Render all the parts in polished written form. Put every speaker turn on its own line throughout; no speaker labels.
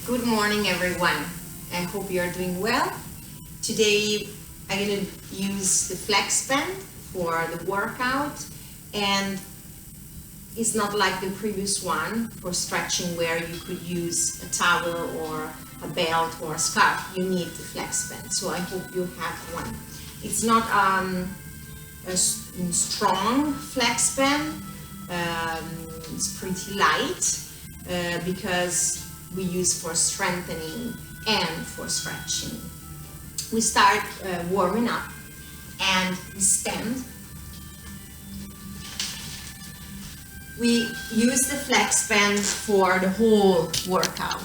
Good morning, everyone. I hope you are doing well. Today I'm going to use the flexband for the workout, and it's not like the previous one for stretching where you could use a towel or a belt or a scarf. You need the flexband, so I hope you have one. It's not a strong flexband. It's pretty light because we use for strengthening and for stretching. We start warming up and we stand. We use the flexband for the whole workout.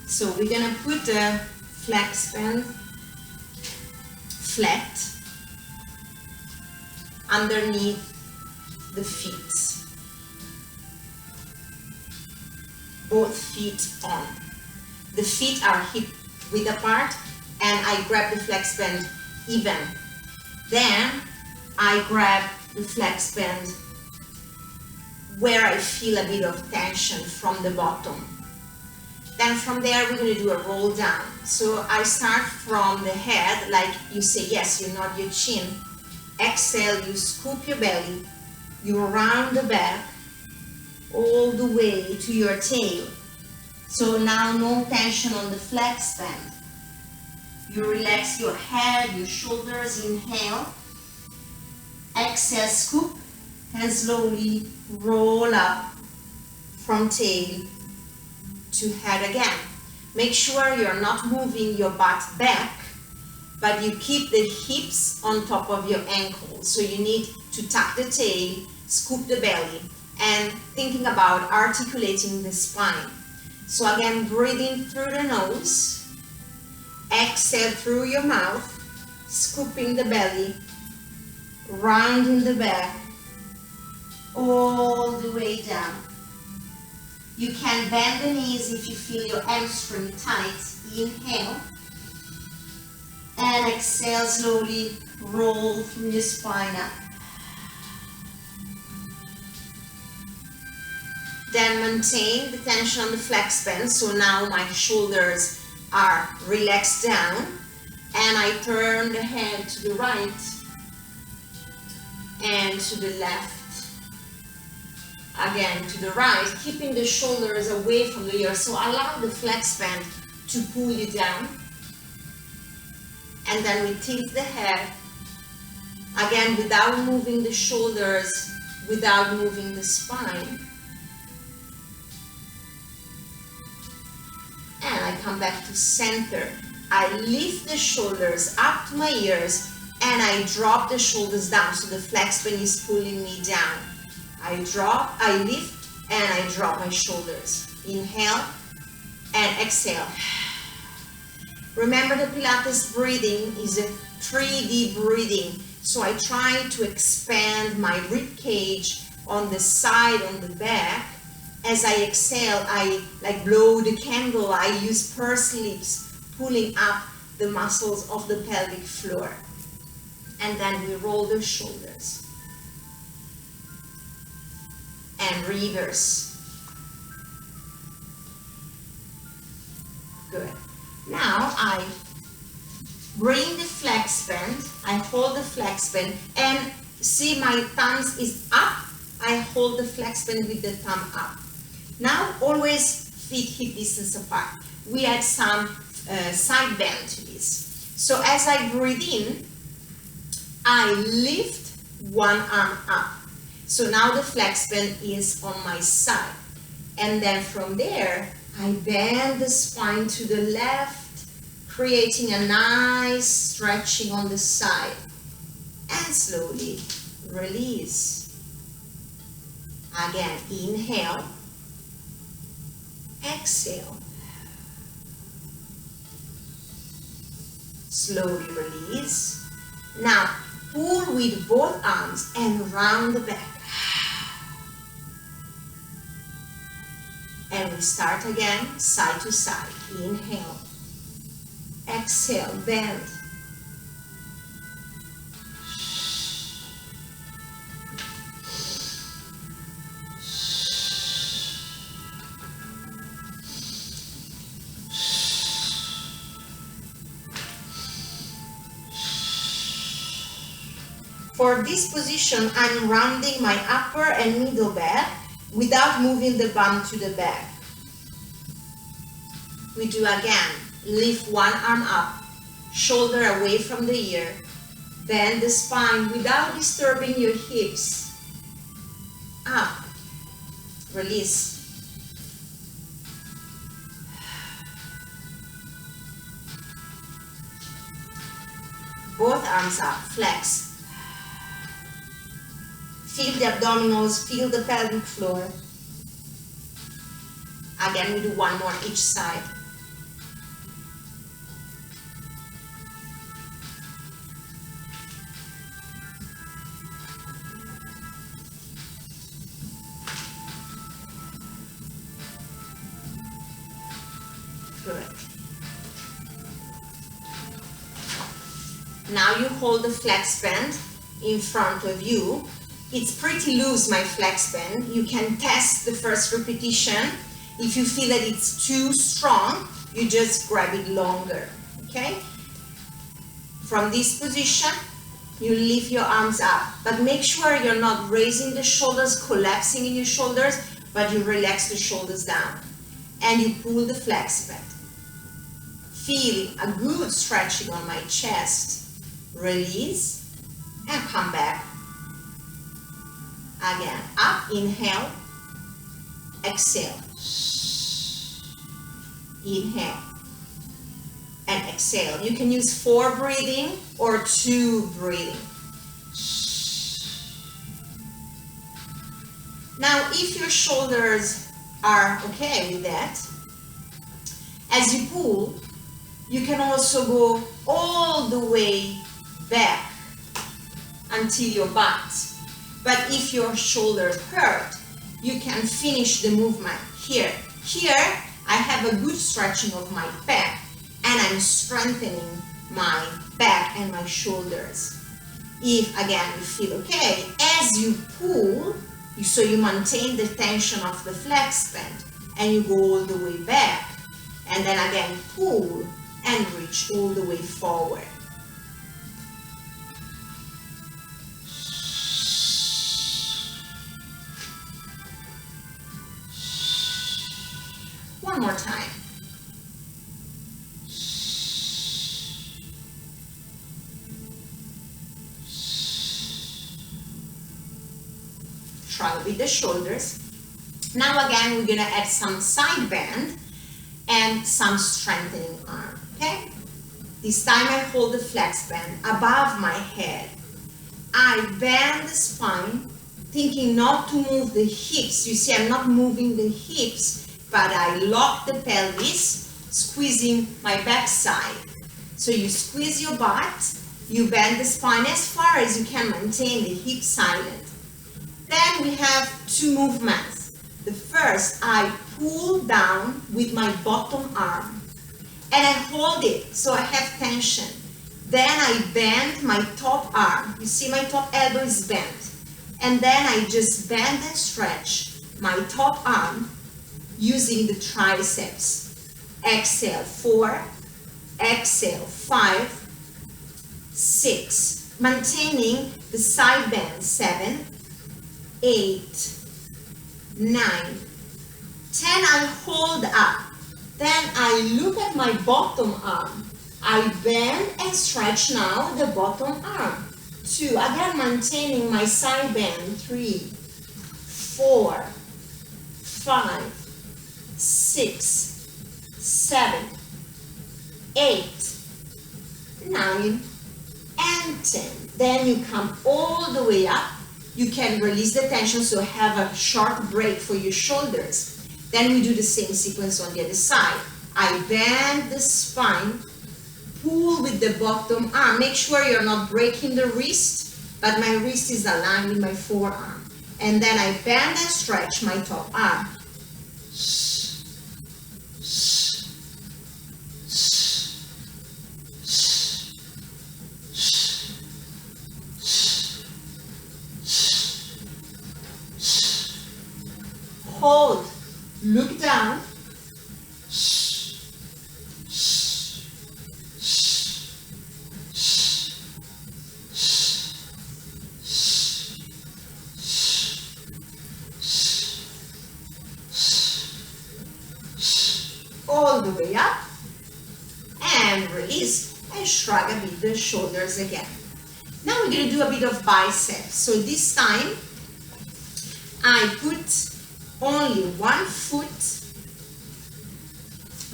So we're gonna put the flexband flat underneath the feet. Both feet on. The feet are hip width apart, and I grab the flexband even. Then I grab the flexband where I feel a bit of tension from the bottom. Then from there we're going to do a roll down. So I start from the head, like you say yes, you nod your chin. Exhale, you scoop your belly, you round the back all the way to your tail. So now no tension on the flexband. You relax your head, your shoulders, inhale. Exhale, scoop, and slowly roll up from tail to head again. Make sure you're not moving your butt back, but you keep the hips on top of your ankles. So you need to tuck the tail, scoop the belly, and thinking about articulating the spine. So again, breathing through the nose, exhale through your mouth, scooping the belly, rounding the back, all the way down. You can bend the knees if you feel your hamstring tight. Inhale, and exhale, slowly roll through your spine up. Then maintain the tension on the flexband. So now my shoulders are relaxed down, and I turn the head to the right and to the left. Again to the right, keeping the shoulders away from the ear. So allow the flexband to pull you down. And then we tilt the head, again without moving the shoulders, without moving the spine. And I come back to center. I lift the shoulders up to my ears, and I drop the shoulders down, so the flexband is pulling me down. I drop, I lift, and I drop my shoulders. Inhale and exhale. Remember, the Pilates breathing is a 3D breathing. So I try to expand my rib cage on the side, on the back. As I exhale, I like blow the candle. I use pursed lips, pulling up the muscles of the pelvic floor. And then we roll the shoulders. And reverse. Good. Now I bring the flexband, I hold the flexband, and see my thumbs is up. I hold the flexband with the thumb up. Now always feet hip distance apart. We add some side bend to this. So as I breathe in, I lift one arm up. So now the flexband is on my side. And then from there, I bend the spine to the left, creating a nice stretching on the side. And slowly release. Again, inhale. Exhale. Slowly release. Now, pull with both arms and round the back. And we start again, side to side. Inhale. Exhale, bend. For this position, I'm rounding my upper and middle back without moving the bum to the back. We do again. Lift one arm up, shoulder away from the ear. Bend the spine without disturbing your hips. Up. Release. Both arms up. Flex. Feel the abdominals, feel the pelvic floor. Again, we do one more each side. Good. Now you hold the flex band in front of you. It's pretty loose, my flex band. You can test the first repetition. If you feel that it's too strong, you just grab it longer, okay? From this position, you lift your arms up, but make sure you're not raising the shoulders, collapsing in your shoulders, but you relax the shoulders down. And you pull the flex band. Feel a good stretching on my chest. Release, and come back. Again, up, inhale, exhale. Inhale and exhale. You can use 4 breathing or 2 breathing. Now, if your shoulders are okay with that, as you pull, you can also go all the way back until your butt. But if your shoulders hurt, you can finish the movement here. Here, I have a good stretching of my back, and I'm strengthening my back and my shoulders. If, again, you feel okay, as you pull, so you maintain the tension of the flex band, and you go all the way back, and then again pull and reach all the way forward. One more time. Try with the shoulders. Now again, we're gonna add some side bend and some strengthening arm, okay? This time I hold the flex band above my head. I bend the spine, thinking not to move the hips. You see, I'm not moving the hips, but I lock the pelvis, squeezing my backside. So you squeeze your butt, you bend the spine as far as you can, maintain the hips silent. Then we have 2 movements. The first, I pull down with my bottom arm, and I hold it, so I have tension. Then I bend my top arm. You see my top elbow is bent. And then I just bend and stretch my top arm using the triceps. Exhale, 4, exhale, 5, 6. Maintaining the side bend, 7, 8, 9, 10. I hold up. Then I look at my bottom arm. I bend and stretch now the bottom arm. 2. Again, maintaining my side bend. 3, 4, 5, 6, 7, 8, 9, and 10. Then you come all the way up. You can release the tension, so have a short break for your shoulders. Then we do the same sequence on the other side. I bend the spine, pull with the bottom arm. Make sure you're not breaking the wrist, but my wrist is aligned with my forearm. And then I bend and stretch my top arm. Hold, look down, all the way up, and release, and shrug a bit the shoulders again. Now we're going to do a bit of biceps. So this time, I put only one foot.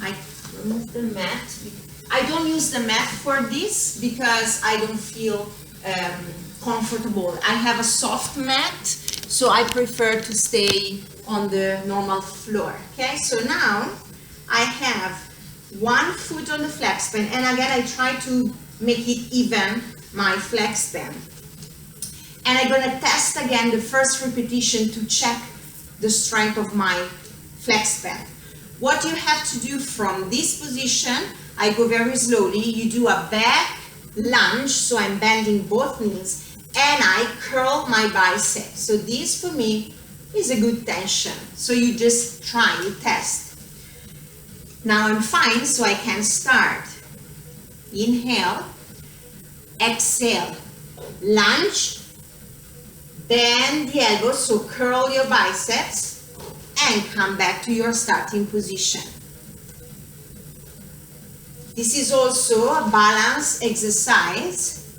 I remove the mat. I don't use the mat for this because I don't feel comfortable. I have a soft mat, so I prefer to stay on the normal floor. Okay, so now I have one foot on the flex band, and again I try to make it even, my flex band. And I'm gonna test again the first repetition to check the strength of my flex band. What you have to do from this position, I go very slowly, you do a back lunge, so I'm bending both knees, and I curl my biceps. So this for me is a good tension. So you just try, you test. Now I'm fine, so I can start. Inhale, exhale, lunge, bend the elbows, so curl your biceps, and come back to your starting position. This is also a balance exercise,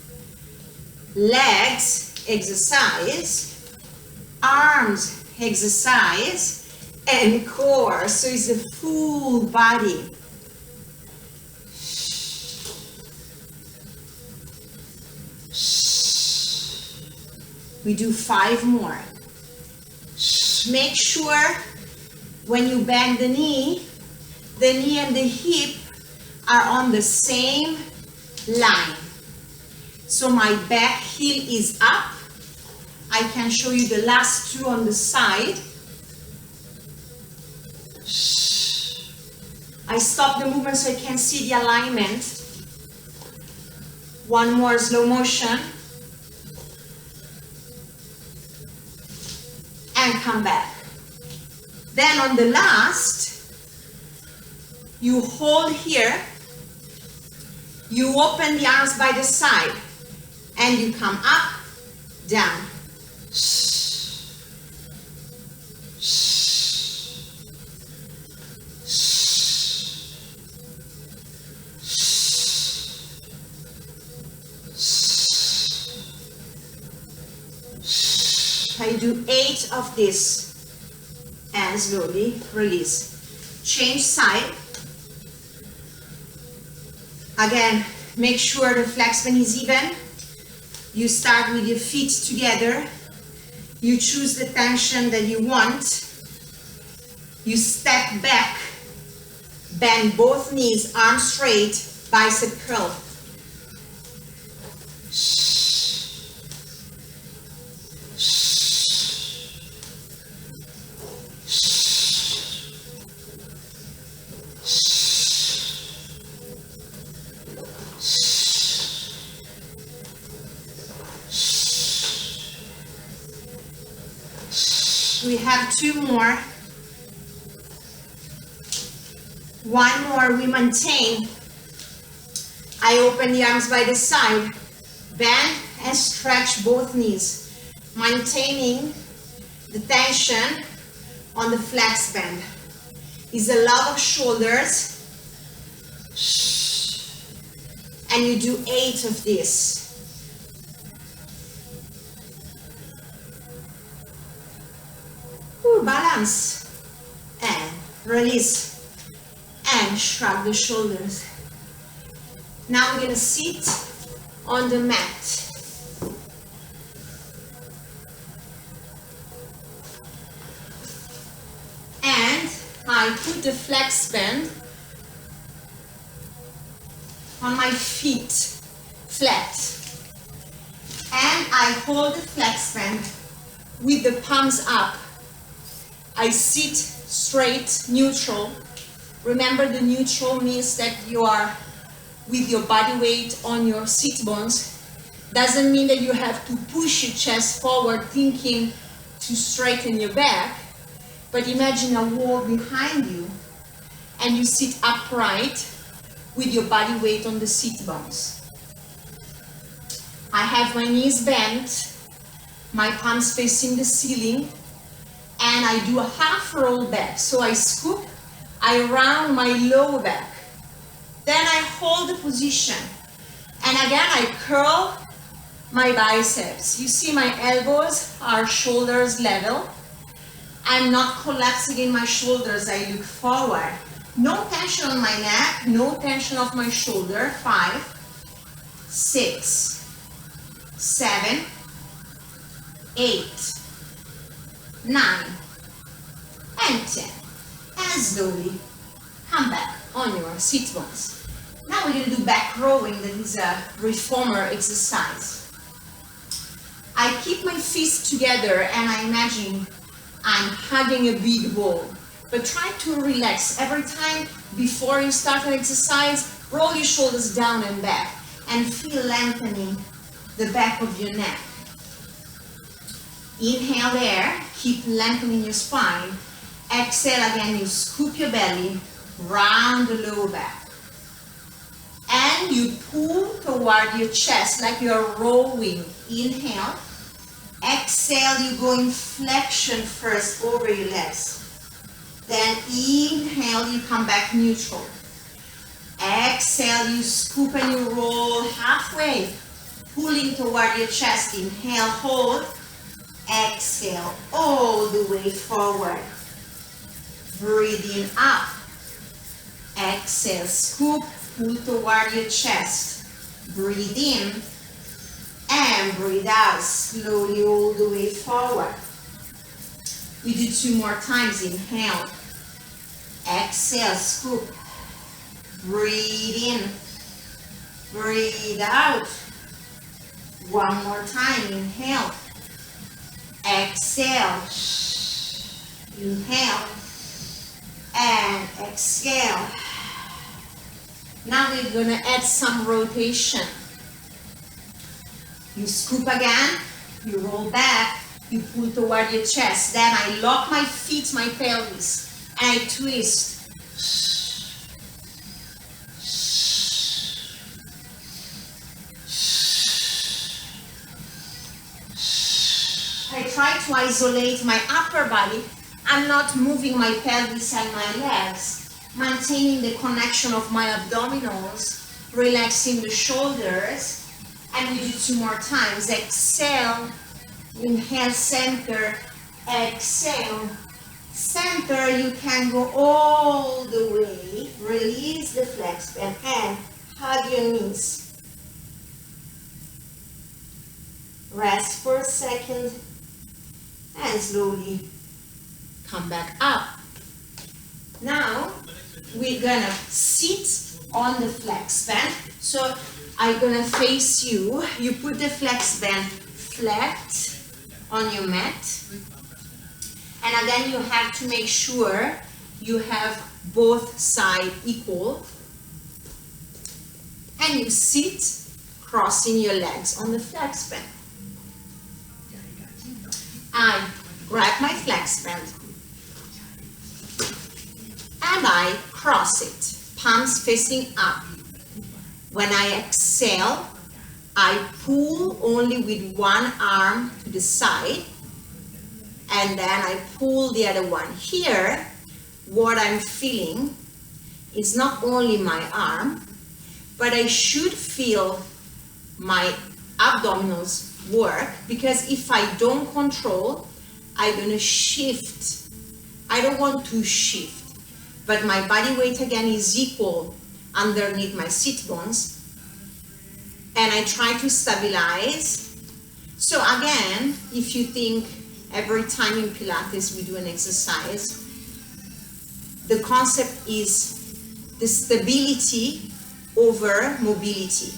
legs exercise, arms exercise, and core, so it's a full body. We do 5 more. Make sure when you bend the knee and the hip are on the same line. So my back heel is up. I can show you the last 2 on the side. I stop the movement so I can see the alignment. One more slow motion. And come back. Then on the last, you hold here, you open the arms by the side, and you come up, down. I do 8 of this, and slowly release. Change side. Again, make sure the flex band is even. You start with your feet together. You choose the tension that you want. You step back, bend both knees, arms straight, bicep curl. We have 2 more. 1 more, we maintain. I open the arms by the side, bend and stretch both knees, maintaining the tension on the flex band. It's a lot of shoulders, and you do 8 of this. Balance, and release, and shrug the shoulders. Now we're going to sit on the mat. And I put the flex band on my feet flat. And I hold the flex band with the palms up. I sit straight, neutral. Remember, the neutral means that you are with your body weight on your sit bones. Doesn't mean that you have to push your chest forward thinking to straighten your back, but imagine a wall behind you and you sit upright with your body weight on the sit bones. I have my knees bent, my palms facing the ceiling, and I do a half roll back. So I scoop, I round my lower back. Then I hold the position. And again, I curl my biceps. You see my elbows are shoulders level. I'm not collapsing in my shoulders. I look forward. No tension on my neck, no tension of my shoulder. 5, 6, 7, 8, 9, and 10. And slowly come back on your sit bones. Now we're going to do back rowing. That is a reformer exercise. I keep my fists together and I imagine I'm hugging a big ball. But try to relax. Every time before you start an exercise, roll your shoulders down and back and feel lengthening the back of your neck. Inhale there, keep lengthening your spine. Exhale again, you scoop your belly, round the lower back. And you pull toward your chest like you're rowing. Inhale. Exhale, you go in flexion first over your legs. Then inhale, you come back neutral. Exhale, you scoop and you roll halfway, pulling toward your chest. Inhale, hold. Exhale, all the way forward. Breathing up. Exhale, scoop, pull toward your chest. Breathe in and breathe out. Slowly all the way forward. We do 2 more times. Inhale. Exhale, scoop. Breathe in. Breathe out. 1 more time. Inhale. Exhale. Inhale. And exhale. Now we're going to add some rotation. You scoop again. You roll back. You pull toward your chest. Then I lock my feet, my pelvis, and I twist. I try to isolate my upper body. I'm not moving my pelvis and my legs, maintaining the connection of my abdominals, relaxing the shoulders, and we do 2 more times. Exhale. Inhale, center, exhale, center. You can go all the way. Release the flex band and hug your knees. Rest for a second and slowly come back up. Now we're gonna sit on the flex band. So I'm gonna face you. You put the flex band flat on your mat, and again you have to make sure you have both sides equal, and you sit crossing your legs on the flex band. I grab my flex band and I cross it, palms facing up. When I exhale, I pull only with one arm to the side, and then I pull the other one. Here, what I'm feeling is not only my arm, but I should feel my abdominals work, because if I don't control, I'm gonna shift. I don't want to shift, but my body weight again is equal underneath my sit bones. And I try to stabilize. So again, if you think every time in Pilates we do an exercise, the concept is the stability over mobility.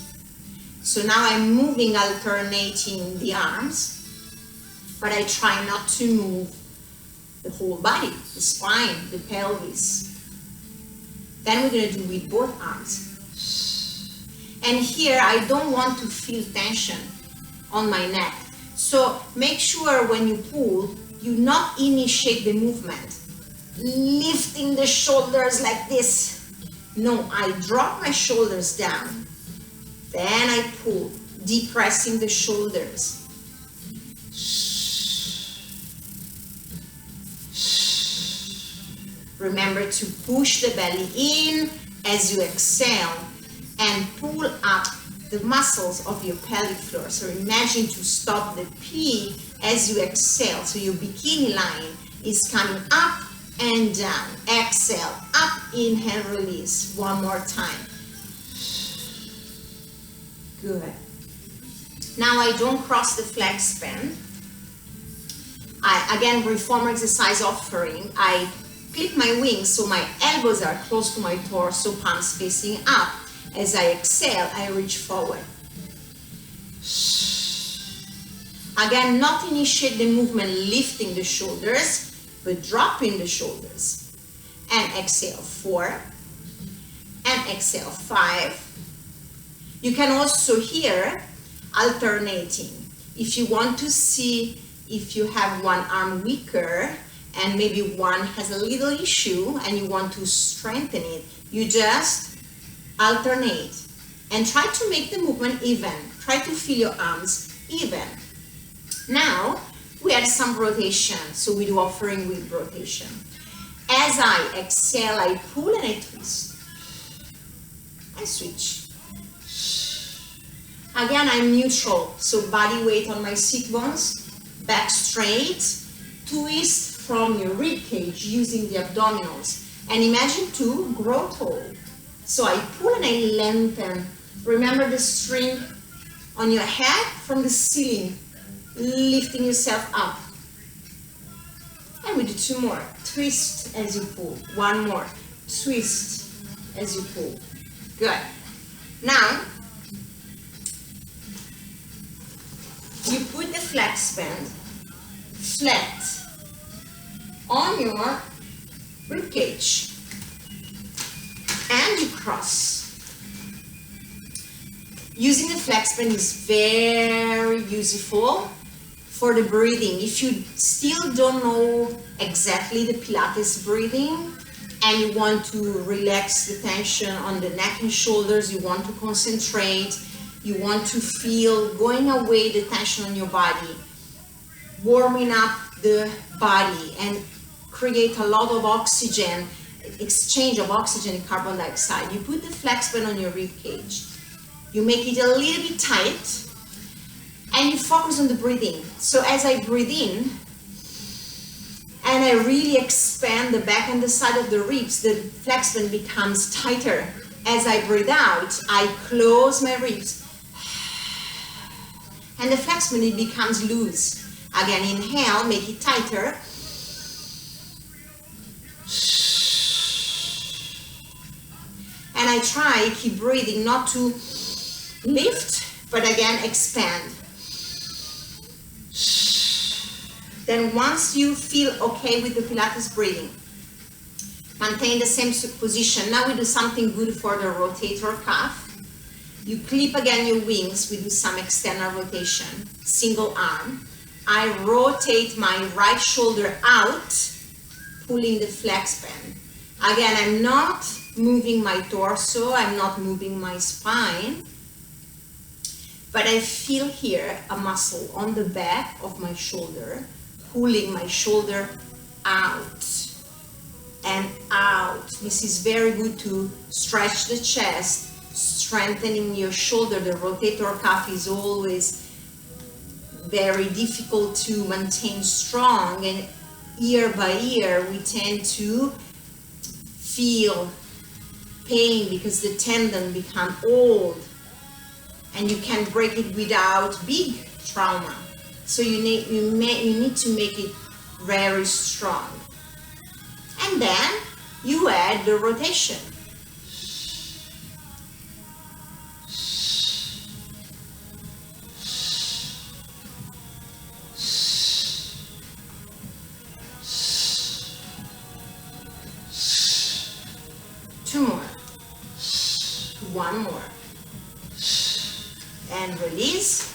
So now I'm moving, alternating the arms, but I try not to move the whole body, the spine, the pelvis. Then we're gonna do with both arms. And here, I don't want to feel tension on my neck. So make sure when you pull, you not initiate the movement, lifting the shoulders like this. No, I drop my shoulders down. Then I pull, depressing the shoulders. Remember to push the belly in as you exhale and pull up the muscles of your pelvic floor. So imagine to stop the P as you exhale. So your bikini line is coming up and down. Exhale, up, inhale, release. One more time. Good. Now I don't cross the flex band. Again, reformer exercise offering. I clip my wings so my elbows are close to my torso, palms facing up. As I exhale, I reach forward. Again, not initiate the movement lifting the shoulders, but dropping the shoulders. And exhale, 4. And exhale, 5. You can also hear alternating. If you want to see if you have one arm weaker and maybe one has a little issue and you want to strengthen it, you just alternate and try to make the movement even. Try to feel your arms even. Now we add some rotation, so we do offering with rotation. As I exhale, I pull and I twist. I switch. Again, I'm neutral, so body weight on my sit bones, back straight, twist from your rib cage using the abdominals, and imagine to grow tall. So I pull and I lengthen. Remember the string on your head from the ceiling, lifting yourself up. And we do 2 more. Twist as you pull. 1 more. Twist as you pull. Good. Now, you put the flex band flat on your rib cage and you cross. Using the flex band is very useful for the breathing. If you still don't know exactly the Pilates breathing and you want to relax the tension on the neck and shoulders, you want to concentrate, you want to feel going away the tension on your body, warming up the body and create a lot of oxygen, exchange of oxygen and carbon dioxide. You put the flex band on your rib cage. You make it a little bit tight and you focus on the breathing. So as I breathe in and I really expand the back and the side of the ribs, the flex band becomes tighter. As I breathe out, I close my ribs and the flex band, it becomes loose. Again, inhale, make it tighter. And I try, keep breathing, not to lift, but again, expand. Then once you feel okay with the Pilates breathing, maintain the same position. Now we do something good for the rotator cuff. You clip again your wings, we do some external rotation, single arm. I rotate my right shoulder out, pulling the flex band. Again, I'm not moving my torso, I'm not moving my spine, but I feel here a muscle on the back of my shoulder, pulling my shoulder out and out. This is very good to stretch the chest, strengthening your shoulder. The rotator cuff is always very difficult to maintain strong, and year by year we tend to feel pain because the tendon become old and you can break it without big trauma. So you need to make it very strong. And then you add the rotation. Two more. One more. And release.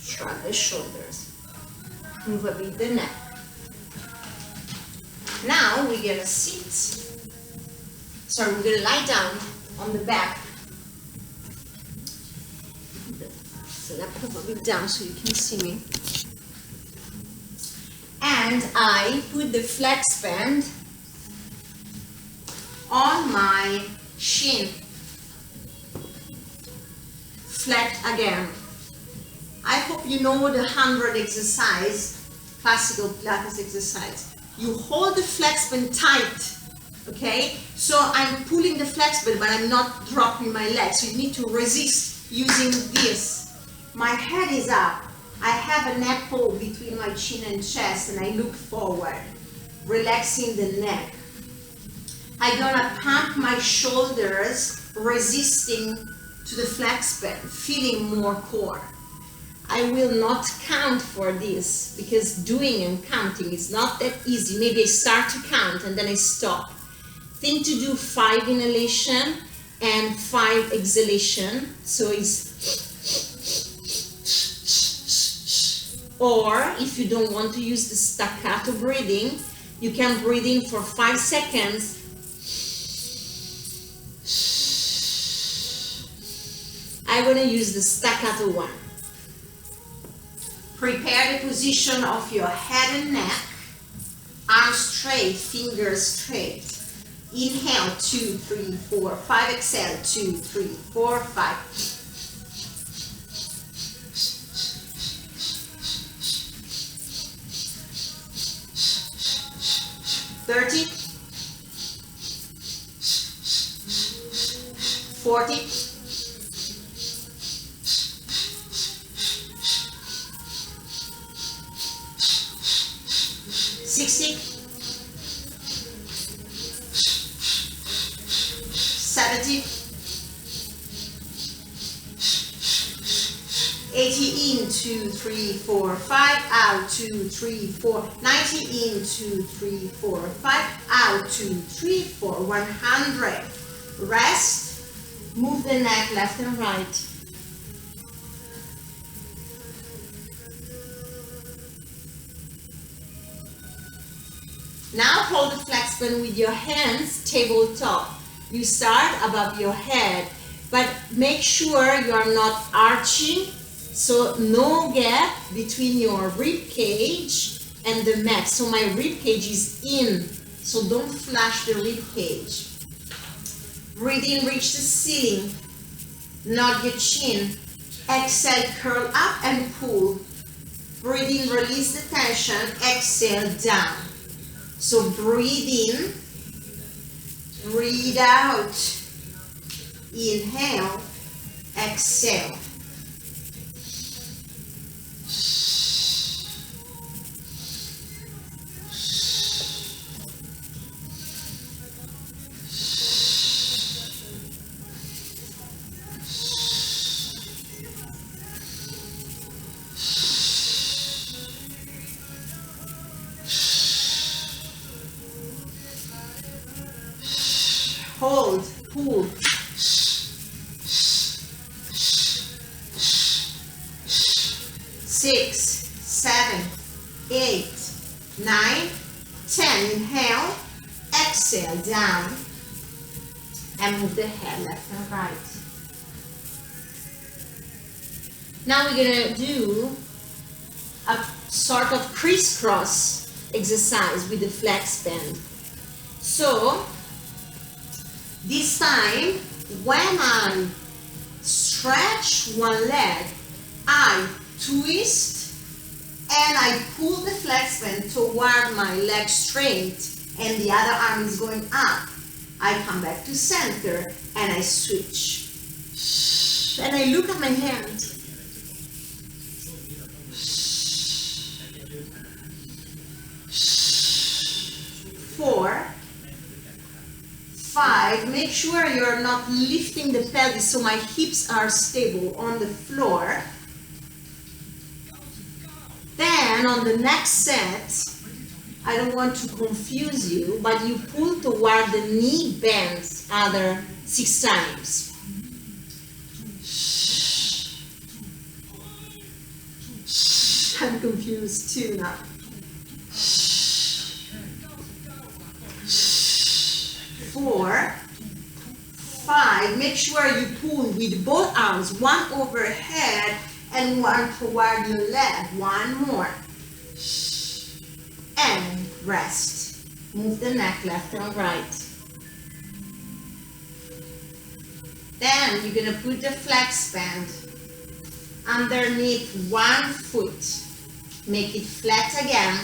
Shrug the shoulders. Move a bit the neck. Now we're gonna sit. Sorry, we're gonna lie down on the back. So laptop a bit down so you can see me. And I put the flex band on my shin. Flat again. I hope you know the 100 exercise, classical Pilates exercise. You hold the flex band tight, okay? So I'm pulling the flex band, but I'm not dropping my legs. You need to resist using this. My head is up. I have an apple between my chin and chest, and I look forward, relaxing the neck. I'm gonna pump my shoulders, resisting to the flex band, feeling more core. I will not count for this because doing and counting is not that easy. Maybe I start to count and then I stop. Think to do 5 inhalation and 5 exhalation. So it's, or if you don't want to use the staccato breathing, you can breathe in for 5 seconds. I'm going to use the staccato one. Prepare the position of your head and neck. Arms straight, fingers straight. Inhale, 2, 3, 4, 5. Exhale, 2, 3, 4, 5. 30. 40. 60, 70, 80, in, 2, 3, 4, 5, out, 2, 3, 4, 90, in, 2, 3, 4, 5, out, 2, 3, 4, 100. Rest, move the neck left and right. Now hold the flex band with your hands tabletop. You start above your head, but make sure you are not arching, so no gap between your rib cage and the mat. So my rib cage is in, so don't flash the rib cage. Breathe in, reach the ceiling, nod your chin. Exhale, curl up and pull. Breathe in, release the tension. Exhale, down. So breathe in, breathe out, inhale, exhale. Hold, pull. 6, 7, 8, 9, 10. Inhale, exhale, down, and move the head left and right. Now we're gonna do a sort of crisscross exercise with the flex band. So this time, when I stretch one leg, I twist and I pull the flex band toward my leg straight and the other arm is going up. I come back to center and I switch. And I look at my hand. 4, 5, make sure you're not lifting the pelvis so my hips are stable on the floor. Then on the next set, I don't want to confuse you, but you pull toward the knee bends other 6 times. I'm confused too now. 4, 5, make sure you pull with both arms, one overhead and one toward your leg. One more. And rest. Move the neck left and right. Then you're gonna put the flex band underneath one foot. Make it flat again.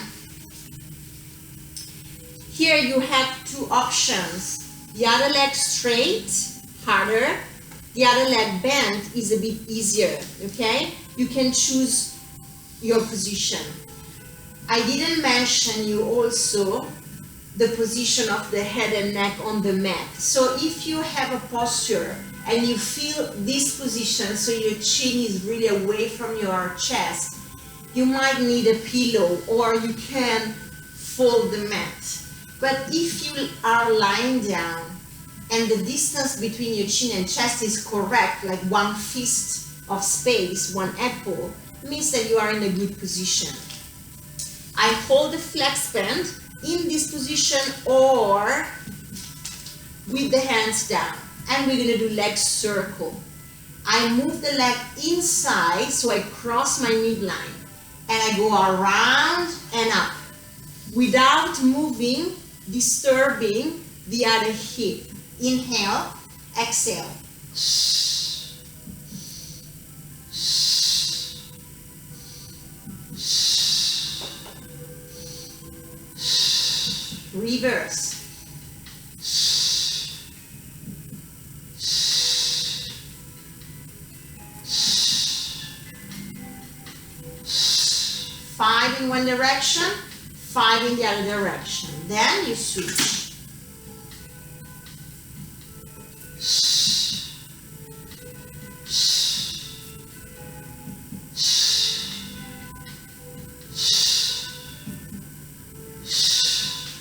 Here you have two options. The other leg straight, harder. The other leg bent is a bit easier, okay? You can choose your position. I didn't mention you also the position of the head and neck on the mat. So if you have a posture and you feel this position, so your chin is really away from your chest, you might need a pillow or you can fold the mat. But if you are lying down and the distance between your chin and chest is correct, like one fist of space, one apple, means that you are in a good position. I hold the flex band in this position or with the hands down, and we're gonna do leg circle. I move the leg inside, so I cross my midline and I go around and up without moving, disturbing the other hip. Inhale, exhale. Reverse. 5 in one direction, 5 in the other direction. Then you switch.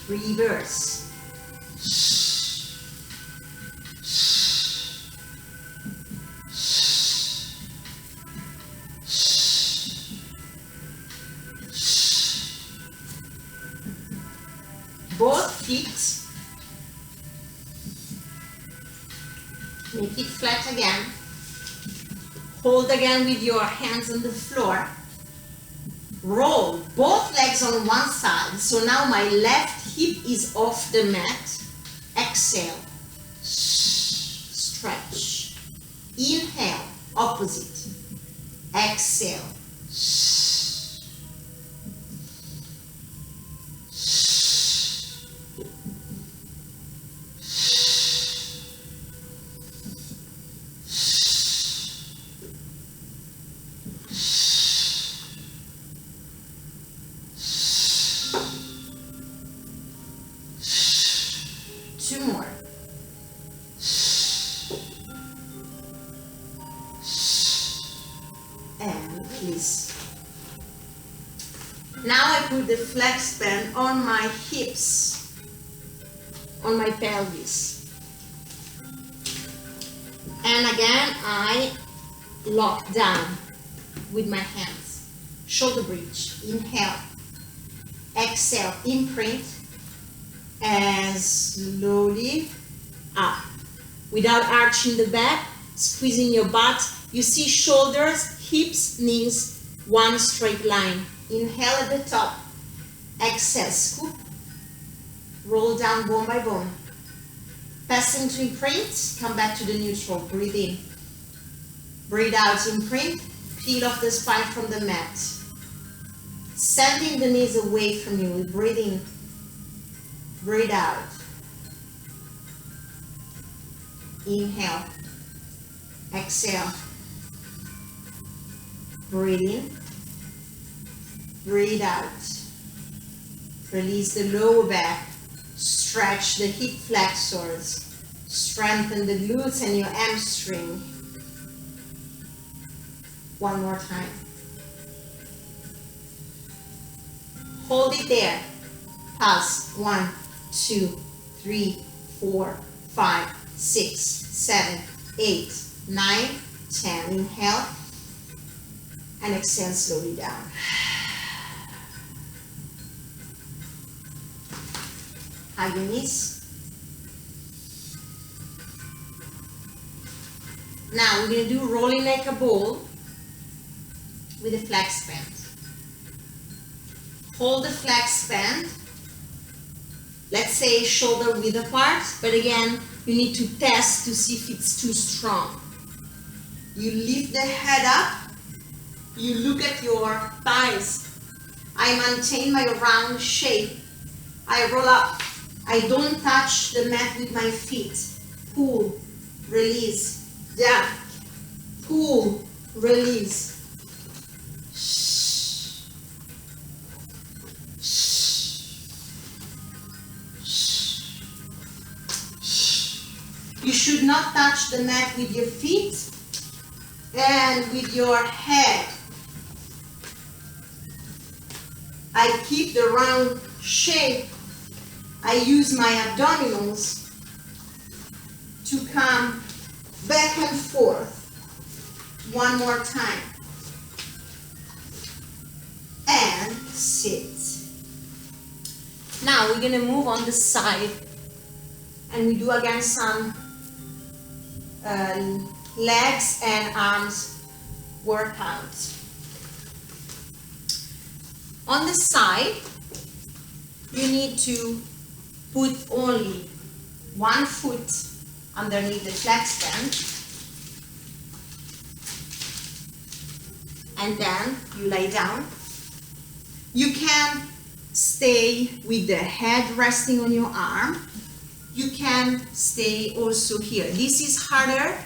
Reverse. Both feet, make it flat again. Hold again with your hands on the floor. Roll both legs on one side. So now my left hip is off the mat. Exhale. Stretch. Inhale. Opposite. Exhale. Two more. And release. Now I put the flex band on my hips, on my pelvis. And again, I lock down with my hands. Shoulder bridge. Inhale. Exhale. Imprint. And slowly up. Without arching the back, squeezing your butt. You see shoulders, hips, knees, one straight line. Inhale at the top. Exhale, scoop. Roll down bone by bone. Passing to imprint, come back to the neutral. Breathe in. Breathe out, imprint. Peel off the spine from the mat. Sending the knees away from you. Breathe in. Breathe out. Inhale. Exhale. Breathe in. Breathe out. Release the lower back. Stretch the hip flexors. Strengthen the glutes and your hamstring. One more time. Hold it there. Pulse. 1, 2, 3, 4, 5, 6, 7, 8, 9, 10. Inhale and exhale slowly down. Hug your knees. Now we're going to do rolling like a ball with a flex band. Hold the flex band let's say shoulder width apart, but again, you need to test to see if it's too strong. You lift the head up, you look at your thighs. I maintain my round shape. I roll up. I don't touch the mat with my feet. Pull, release, down, pull, release. You should not touch the mat with your feet and with your head. I keep the round shape. I use my abdominals to come back and forth. One more time. And sit. Now we're going to move on the side and we do again some legs and arms workouts. On the side, you need to put only one foot underneath the flex band, and then you lie down. You can stay with the head resting on your arm. You can stay also here. This is harder,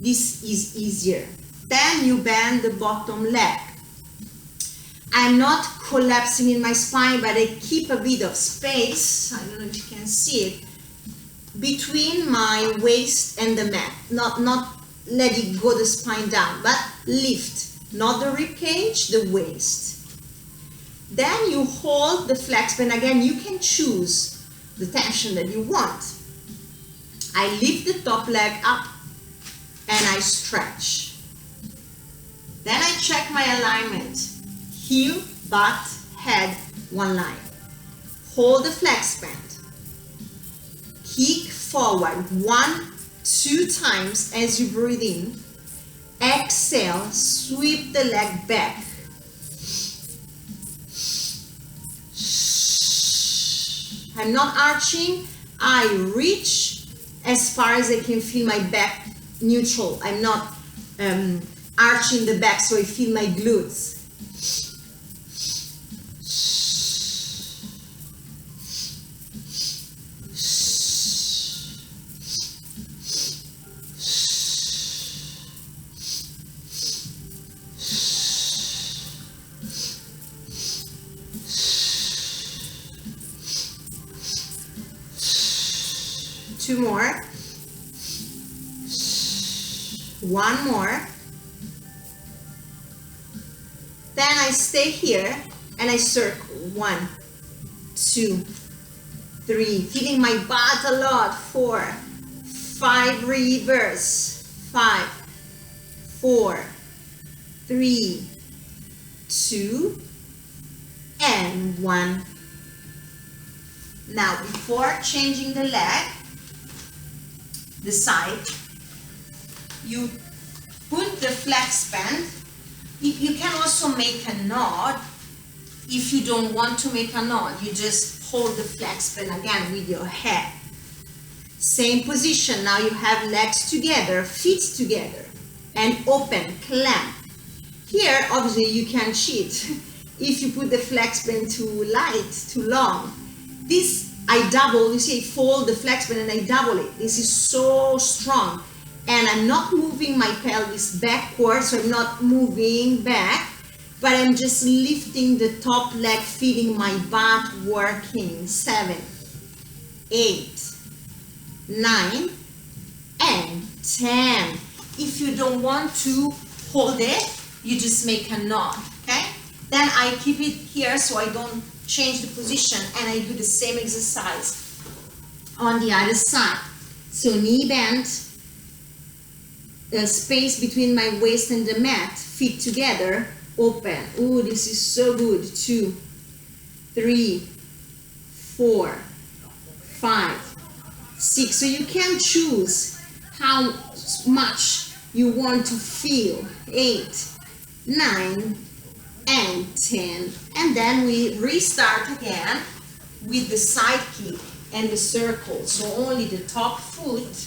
this is easier. Then you bend the bottom leg. I'm not collapsing in my spine, but I keep a bit of space, I don't know if you can see it, between my waist and the mat. Not letting go the spine down, but lift, not the rib cage, the waist. Then you hold the flex band. Again, you can choose the tension that you want. I lift the top leg up and I stretch. Then I check my alignment. Heel, butt, head, one line. Hold the flex band. Kick forward 1, 2 times as you breathe in. Exhale, sweep the leg back. I'm not arching. I reach as far as I can feel my back neutral. I'm not arching the back so I feel my glutes. Two more. One more. Then I stay here and I circle. 1, 2, 3. Feeling my butt a lot. 4, 5. Reverse. 5, 4, 3, 2, and 1. Now, before changing the leg, the side, you put the flex band. You can also make a knot. If you don't want to make a knot, you just hold the flex band again with your head. Same position. Now you have legs together, feet together, and open, clamp. Here, obviously, you can cheat. If you put the flex band too light, too long. This I double, you see I fold the flex band and I double it. This is so strong. And I'm not moving my pelvis backwards, so I'm not moving back, but I'm just lifting the top leg, feeling my butt working. 7, 8, 9, and 10. If you don't want to hold it, you just make a knot, okay? Then I keep it here so I don't change the position, and I do the same exercise on the other side. So knee bend, the space between my waist and the mat, feet together, open. Ooh, this is so good. 2, 3, 4, 5, 6. So you can choose how much you want to feel. 8, 9, and 10. And then we restart again with the side kick. and the circle. So only the top foot,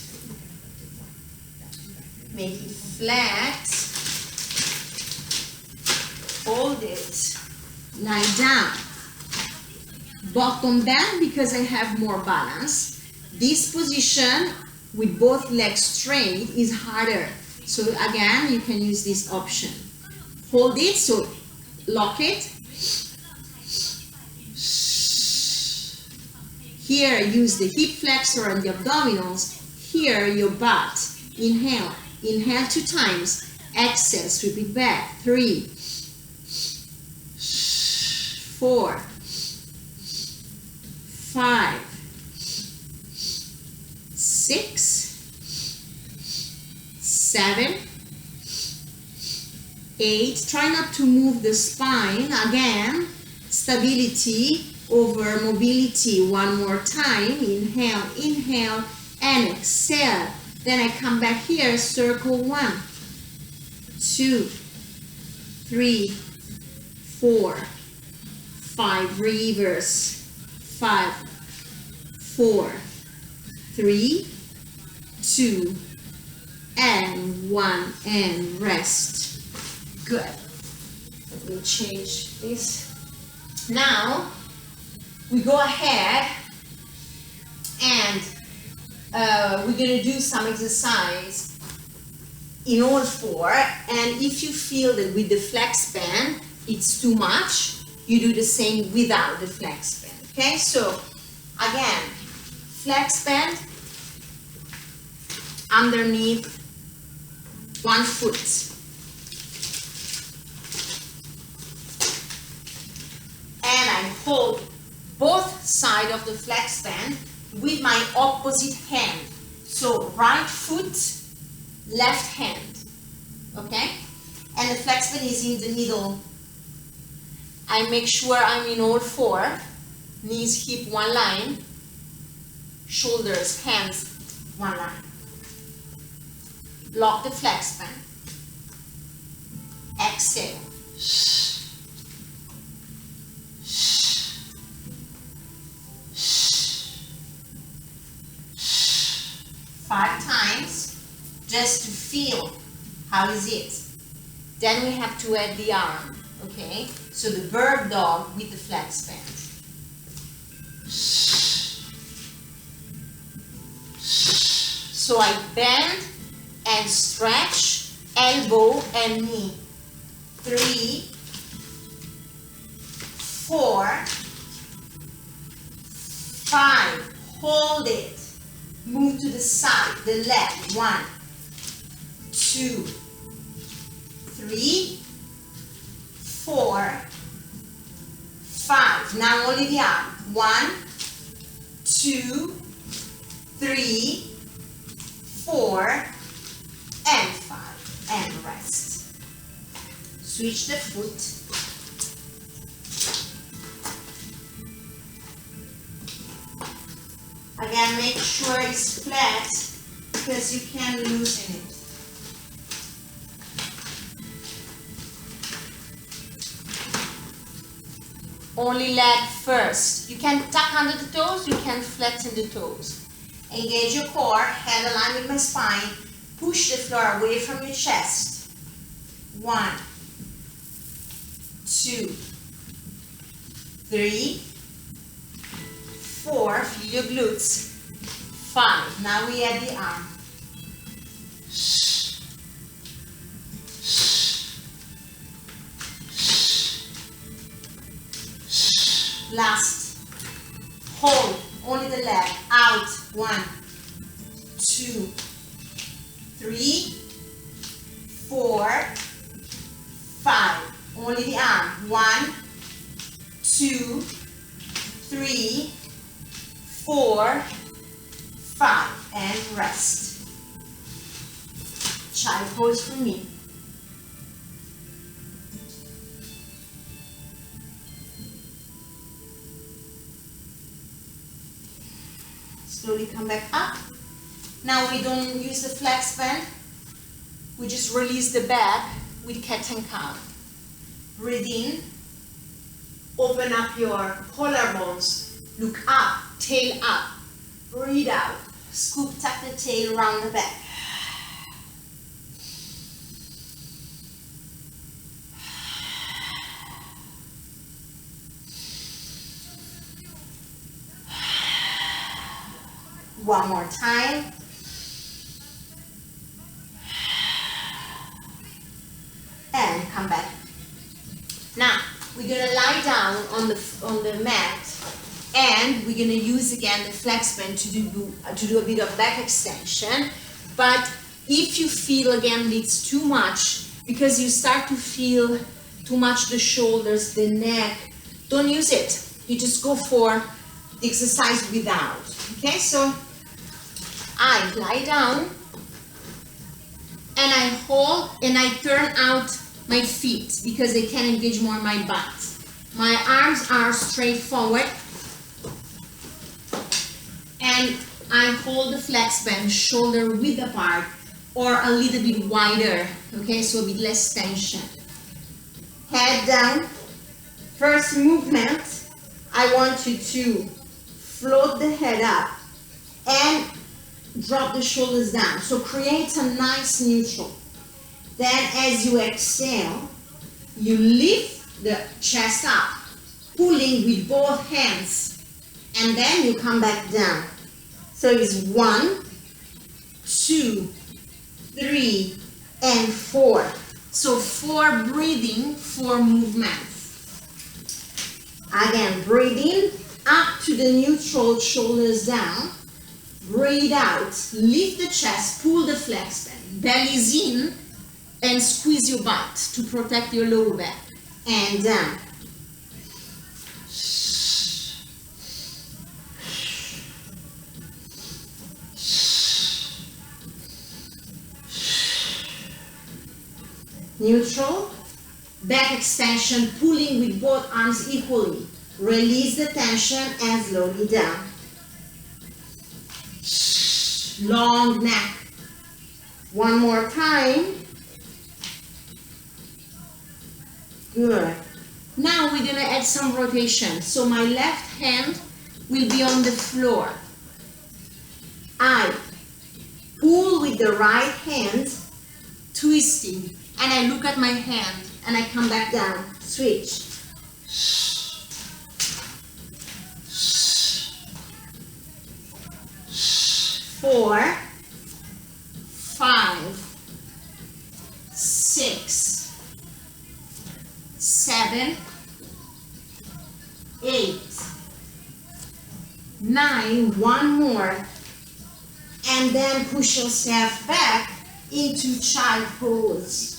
make it flat, hold it, lie down. Bottom bend because I have more balance. This position with both legs straight is harder. So again, you can use this option. Hold it, so lock it. Here, use the hip flexor and the abdominals. Here, your butt. Inhale. Inhale 2 times. Exhale, sweep it back. 3, 4, 5, 6, 7, 8. Try not to move the spine. Again, stability over mobility. One more time. Inhale, inhale, and exhale. Then I come back here, circle 1, 2, 3, 4, 5, reverse. 5, 4, 3, 2, and 1, and rest. Good. Let me change this. Now, we go ahead and we're going to do some exercise in all 4. And if you feel that with the flex band it's too much, you do the same without the flex band. Okay, so again, flex band underneath 1 foot. And I hold both sides of the flex band with my opposite hand. So right foot, left hand. Okay? And the flex band is in the middle. I make sure I'm in all 4. Knees, hip, 1 line. Shoulders, hands, 1 line. Lock the flex band. Exhale. 5 times, just to feel how is it. Then we have to add the arm, okay? So the bird dog with the flex band. So I bend and stretch, elbow and knee. 3, 4, 5, hold it. Move to the side, the left. 1, 2, 3, 4, 5. Now only the arm. 1, 2, 3, 4, and 5. And rest. Switch the foot. Again, make sure it's flat because you can loosen it. Only leg first. You can tuck under the toes, you can flatten the toes. Engage your core, head aligned with my spine. Push the floor away from your chest. 1, 2, 3, 4, feel your glutes. 5, now we add the arm. Last, hold, only the leg, out. 1, 2, 3, 4, 5, only the arm. 1, 2, 3, 4, 5, and rest. Child pose for me. Slowly come back up. Now we don't use the flex band. We just release the back with cat and cow. Breathe in. Open up your collarbones. Look up, tail up. Breathe out. Scoop, tuck the tail, round the back. One more time. And come back. Now, we're gonna lie down on the mat, and we're gonna use again the flex band to do a bit of back extension. But if you feel again it's too much, because you start to feel too much the shoulders, the neck, don't use it. You just go for the exercise without. Okay, so I lie down and I hold and I turn out my feet because they can engage more my butt. My arms are straight forward and I hold the flex band, shoulder width apart or a little bit wider, okay, so a bit less tension. Head down. First movement, I want you to float the head up and drop the shoulders down. So create a nice neutral. Then as you exhale, you lift the chest up, pulling with both hands, and then you come back down. So it's 1, 2, 3, and 4. So 4 breathing, 4 movements. Again, breathe in, up to the neutral, shoulders down. Breathe out, lift the chest, pull the flex band, bellies in, and squeeze your butt to protect your lower back. And down. Neutral. Back extension, pulling with both arms equally. Release the tension and slowly down. Long neck. One more time. Good. Now we're gonna add some rotation. So my left hand will be on the floor. I pull with the right hand, twisting, and I look at my hand and I come back down. Switch. 4, 5, 6, 7, 8, 9, one more, and then push yourself back into child pose.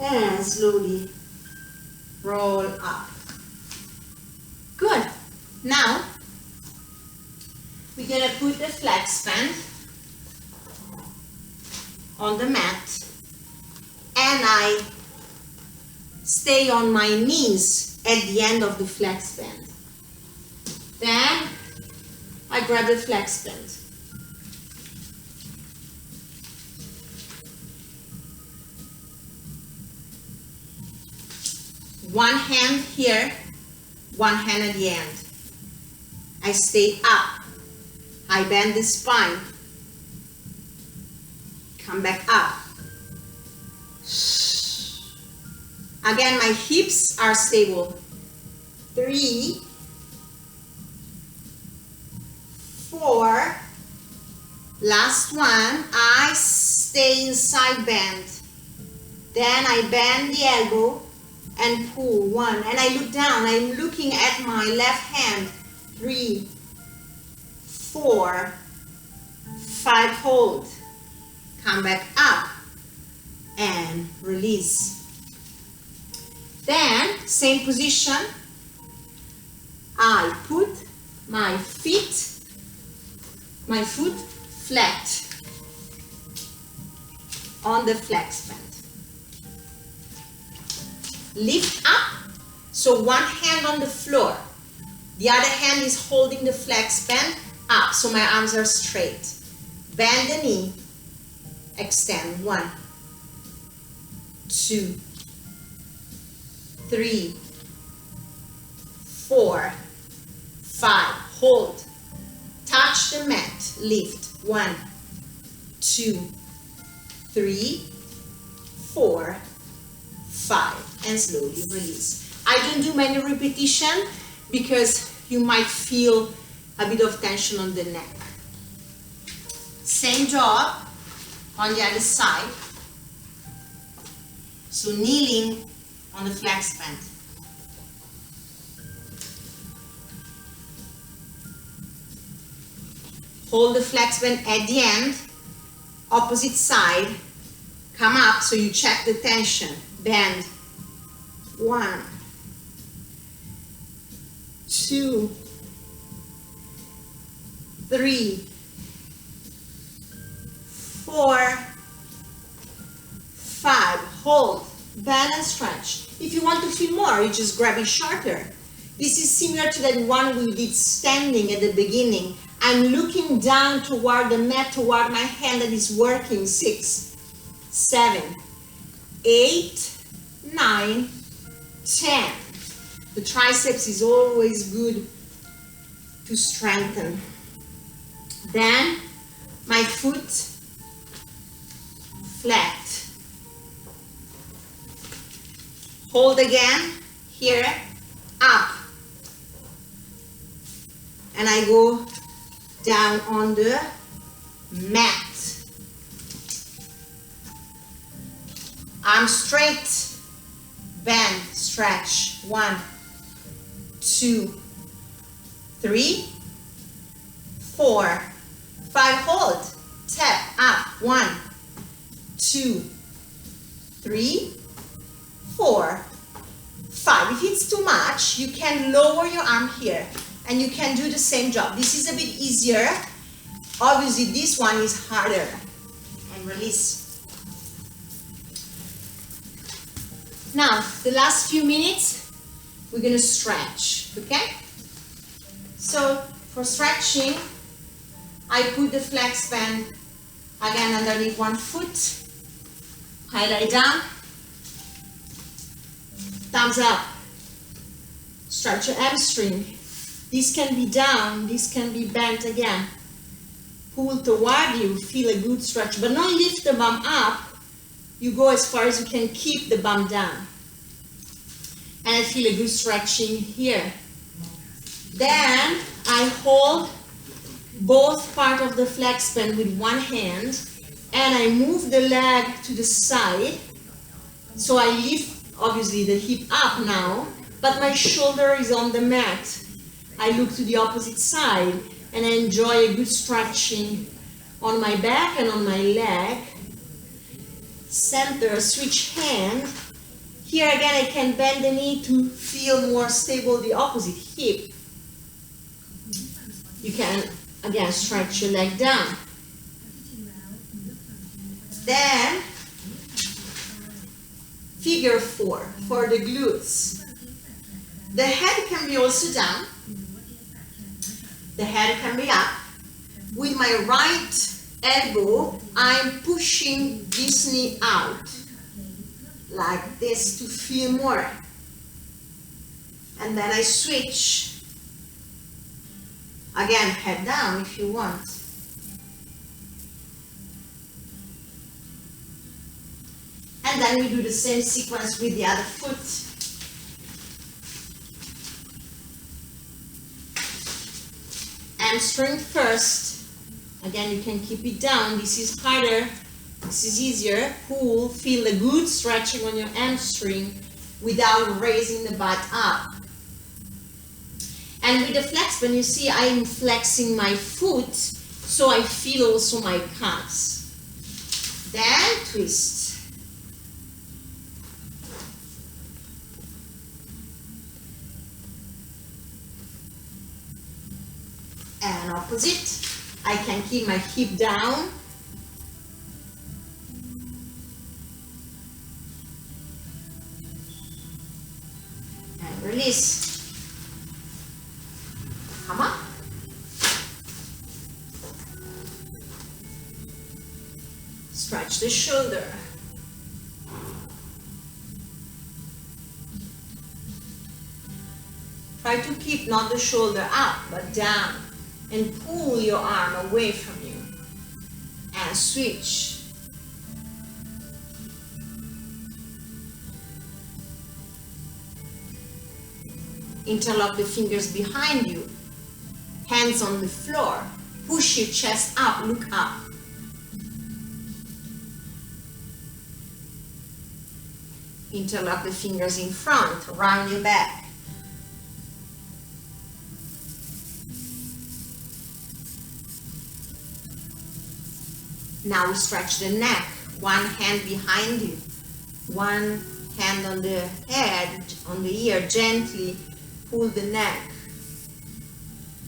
And slowly roll up. Good. Now we're gonna put the flex band on the mat and I stay on my knees at the end of the flex band. Then I grab the flex band. One hand here, one hand at the end. I stay up. I bend the spine. Come back up. Again, my hips are stable. 3, 4. Last one. I stay inside bend. Then I bend the elbow and pull. 1. And I look down. I'm looking at my left hand. 3, 4, 5. Hold. Come back up and release. Then, same position. I put my foot flat on the flex band. Lift up, so one hand on the floor. The other hand is holding the flex band up, so my arms are straight. Bend the knee, extend. 1, 2, 3, 4, 5. Hold. Touch the mat. Lift. 1, 2, 3, 4, 5. And slowly release. I don't do many repetitions because you might feel a bit of tension on the neck. Same job on the other side. So kneeling on the flex band. Hold the flex band at the end, opposite side, come up so you check the tension. Bend. 1, 2, 3, 4, 5. Hold, bend and stretch. If you want to feel more, you just grab it shorter. This is similar to that one we did standing at the beginning. I'm looking down toward the mat, toward my hand that is working. 6, 7, 8, 9, 10. The triceps is always good to strengthen. Then my foot flat. Hold again, here, up. And I go down on the mat. Arm straight, bend, stretch. 1, 2, 3, 4, 5. Hold, tap, up. 1, 2, 3, 4, 5. If it's too much, you can lower your arm here and you can do the same job. This is a bit easier. Obviously, this one is harder. And release. Now, the last few minutes, we're going to stretch, okay? So, for stretching, I put the flex band again underneath one foot. I lie down. Thumbs up. Stretch your hamstring. This can be down, this can be bent again. Pull toward you, feel a good stretch, but don't lift the bum up. You go as far as you can, keep the bum down. And I feel a good stretching here. Then I hold both part of the flex band with one hand and I move the leg to the side. So I lift obviously the hip up now, but my shoulder is on the mat. I look to the opposite side and I enjoy a good stretching on my back and on my leg. Center, switch hand. Here again I can bend the knee to feel more stable the opposite hip. You can again stretch your leg down. Then figure 4 for the glutes. The head can be also down. The head can be up. With my right elbow, I'm pushing this knee out like this to feel more. And then I switch. Again, head down if you want. And then we do the same sequence with the other foot. Hamstring first. Again, you can keep it down. This is harder. This is easier. Pull, feel a good stretching on your hamstring without raising the butt up. And with the flex band, you see I'm flexing my foot, so I feel also my calves. Then twist. And opposite. I can keep my hip down. And release. Come up. Stretch the shoulder. Try to keep not the shoulder up, but down. And pull your arm away from you. And switch. Interlock the fingers behind you. Hands on the floor. Push your chest up, look up. Interlock the fingers in front, round your back. Now we stretch the neck, one hand behind you, one hand on the head, on the ear, gently pull the neck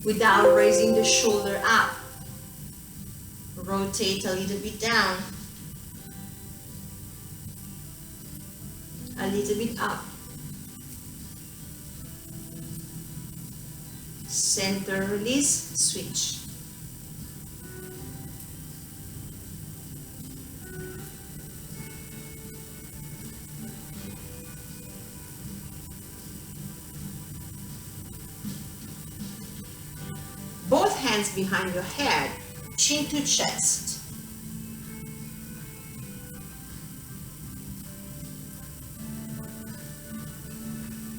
without raising the shoulder up. Rotate a little bit down, a little bit up. Center release, switch. Both hands behind your head, chin to chest.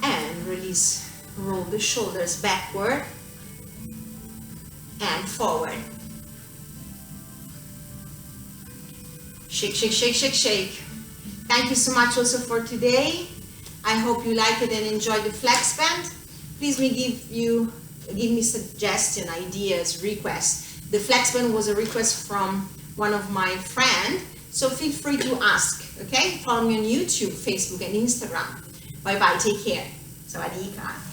And release. Roll the shoulders backward and forward. Shake, shake, shake, shake, shake. Thank you so much also for today. I hope you like it and enjoy the flex band. Please give me suggestion, ideas, requests. The flex band was a request from one of my friends, so feel free to ask, okay? Follow me on YouTube, Facebook, and Instagram. Bye-bye, take care. Sawadee ka.